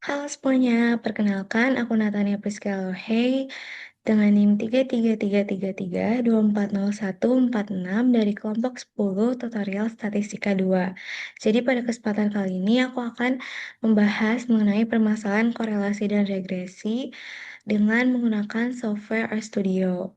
Halo semuanya, perkenalkan aku Natania Priska Lohei dengan NIM 33333240146 dari kelompok 10 tutorial statistika 2. Jadi pada kesempatan kali ini aku akan membahas mengenai permasalahan korelasi dan regresi dengan menggunakan software RStudio.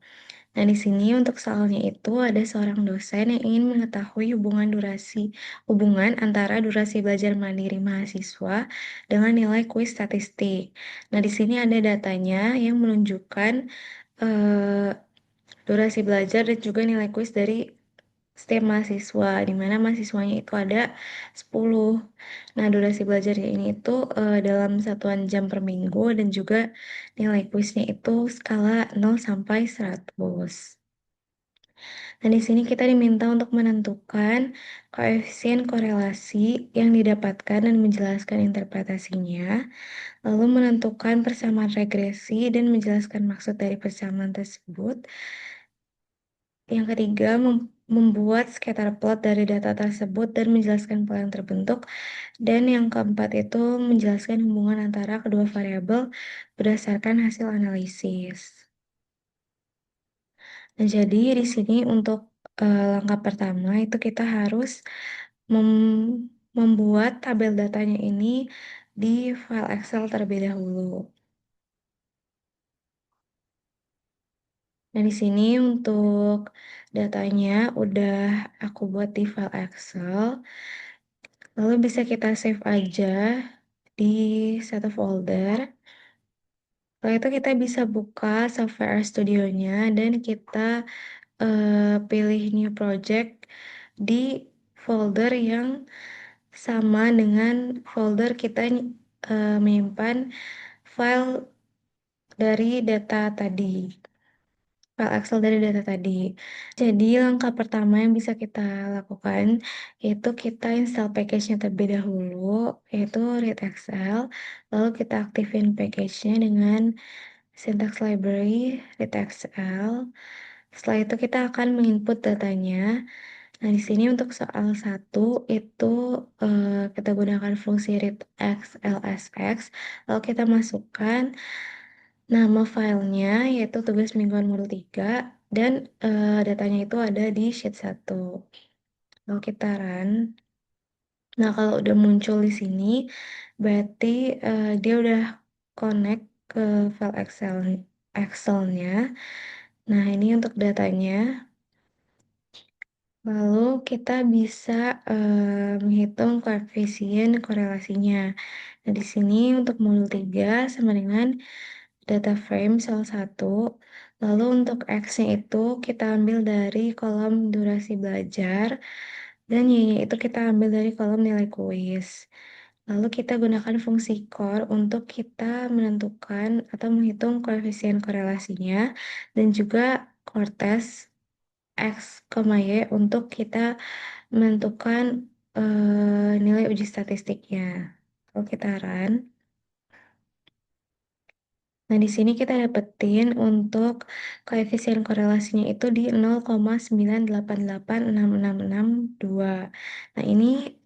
Nah, di sini untuk soalnya itu ada seorang dosen yang ingin mengetahui hubungan antara durasi belajar mandiri mahasiswa dengan nilai kuis statistik. Nah, di sini ada datanya yang menunjukkan eh, durasi belajar dan juga nilai kuis dari setiap mahasiswa, di mana mahasiswanya itu ada 10. Nah, durasi belajarnya ini itu dalam satuan jam per minggu dan juga nilai kuisnya itu skala 0 sampai 100. Nah, di sini kita diminta untuk menentukan koefisien korelasi yang didapatkan dan menjelaskan interpretasinya, lalu menentukan persamaan regresi dan menjelaskan maksud dari persamaan tersebut. Yang ketiga, membuat scatter plot dari data tersebut dan menjelaskan pola yang terbentuk. Dan yang keempat itu menjelaskan hubungan antara kedua variabel berdasarkan hasil analisis. Nah, jadi di sini untuk langkah pertama itu kita harus membuat tabel datanya ini di file Excel terlebih dahulu. Nah, di sini untuk datanya udah aku buat di file Excel. Lalu bisa kita save aja di satu folder. Setelah itu kita bisa buka software studionya dan kita pilih new project di folder yang sama dengan folder kita menyimpan file dari data tadi, file Excel dari data tadi. Jadi langkah pertama yang bisa kita lakukan yaitu kita install package-nya terlebih dahulu, yaitu read Excel. Lalu kita aktifin package-nya dengan syntax library read Excel. Setelah itu kita akan menginput datanya. Nah, di sini untuk soal satu itu kita gunakan fungsi readx lsx, lalu kita masukkan nama filenya yaitu tugas mingguan modul 3 dan datanya itu ada di sheet 1. Lalu kita run. Nah, kalau udah muncul di sini berarti dia udah connect ke file Excelnya. Nah, ini untuk datanya. Lalu kita bisa menghitung koefisien korelasinya. Nah, di sini untuk modul 3 sama dengan data frame salah satu. Lalu untuk X-nya itu kita ambil dari kolom durasi belajar. Dan Y-nya itu kita ambil dari kolom nilai kuis. Lalu kita gunakan fungsi core untuk kita menentukan atau menghitung koefisien korelasinya. Dan juga core test X, Y untuk kita menentukan nilai uji statistiknya. Kalau kita run, nah di sini kita dapetin untuk koefisien korelasinya itu di 0,9886662. Nah ini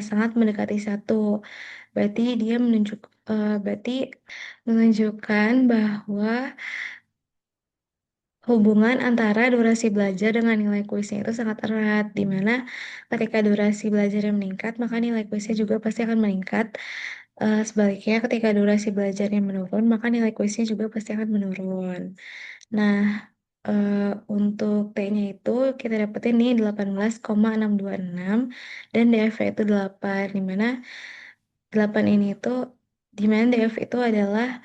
sangat mendekati 1. Berarti dia berarti menunjukkan bahwa hubungan antara durasi belajar dengan nilai kuisnya itu sangat erat, di mana ketika durasi belajarnya meningkat, maka nilai kuisnya juga pasti akan meningkat. Sebaliknya, ketika durasi belajarnya menurun, maka nilai kuisnya juga pasti akan menurun. Nah, untuk T-nya itu kita dapetin nih 18,626 dan DF itu 8, di mana 8 ini itu, di mana DF itu adalah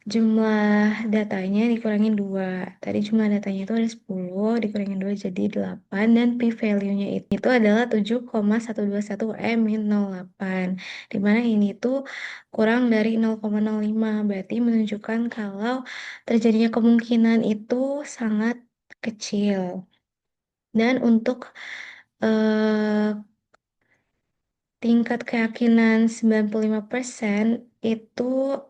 jumlah datanya dikurangin 2. Tadi jumlah datanya itu ada 10, dikurangin 2 jadi 8, dan p-value-nya itu adalah 7,121 min 08. Dimana ini tuh kurang dari 0,05, berarti menunjukkan kalau terjadinya kemungkinan itu sangat kecil. Dan untuk eh, tingkat keyakinan 95% itu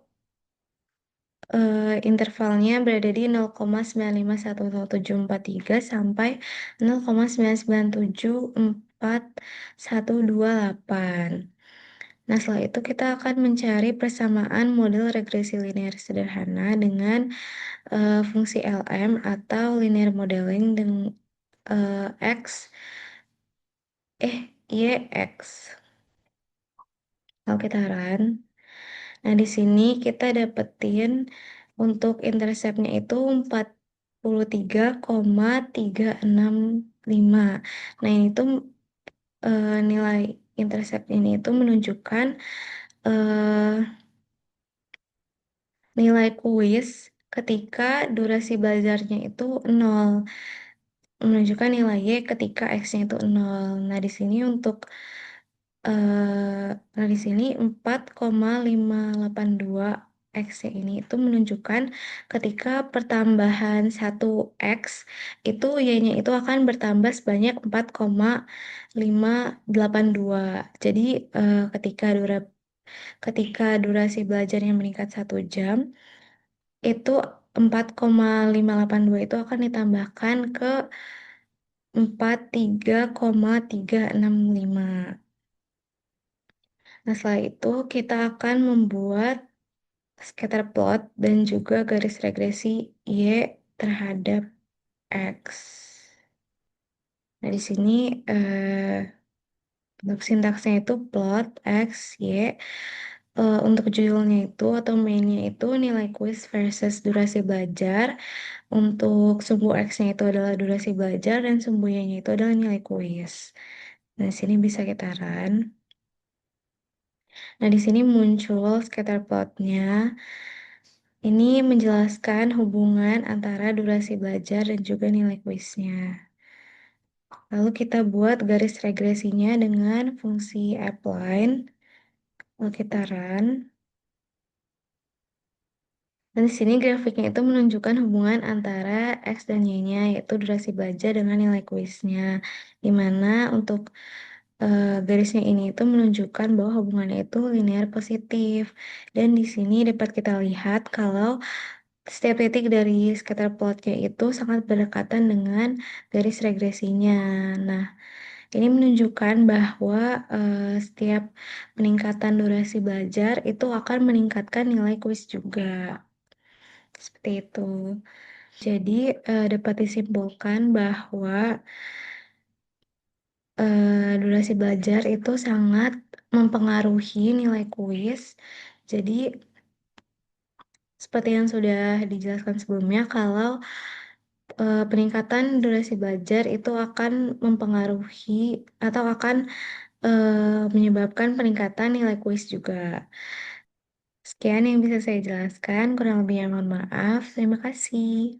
intervalnya berada di 0,9510743 sampai 0,9974128. Nah, setelah itu kita akan mencari persamaan model regresi linear sederhana dengan fungsi LM atau linear modeling dengan X, YX. Lalu kita run. Nah, di sini kita dapetin untuk interceptnya itu 43,365. Nah, ini tuh nilai intercept ini itu menunjukkan eh, nilai kuis ketika durasi belajarnya itu 0. Menunjukkan nilai Y ketika X-nya itu 0. Nah, di sini untuk nah di sini 4,582 X ini itu menunjukkan ketika pertambahan 1 X itu Y-nya itu akan bertambah sebanyak 4,582. Jadi ketika durasi belajarnya meningkat 1 jam, itu 4,582 itu akan ditambahkan ke 43,365. Nah, setelah itu kita akan membuat scatter plot dan juga garis regresi Y terhadap X. Nah, di sini untuk sintaksnya itu plot X, Y. Untuk judulnya itu atau mainnya itu nilai kuis versus durasi belajar. Untuk sumbu X-nya itu adalah durasi belajar dan sumbu Y-nya itu adalah nilai kuis. Nah, di sini bisa kita run. Nah, di sini muncul scatter plotnya. Ini menjelaskan hubungan antara durasi belajar dan juga nilai kuisnya. Lalu kita buat garis regresinya dengan fungsi appline. Lalu kita run. Dan di sini grafiknya itu menunjukkan hubungan antara X dan Y-nya, yaitu durasi belajar dengan nilai kuisnya. Di mana untuk garisnya ini itu menunjukkan bahwa hubungannya itu linear positif. Dan di sini dapat kita lihat kalau setiap titik dari scatter plotnya itu sangat berdekatan dengan garis regresinya. Nah, ini menunjukkan bahwa setiap peningkatan durasi belajar itu akan meningkatkan nilai kuis juga. Seperti itu. Jadi, dapat disimpulkan bahwa durasi belajar itu sangat mempengaruhi nilai kuis. Jadi, seperti yang sudah dijelaskan sebelumnya, kalau peningkatan durasi belajar itu akan mempengaruhi atau akan menyebabkan peningkatan nilai kuis juga. Sekian yang bisa saya jelaskan, kurang lebihnya mohon maaf. Terima kasih.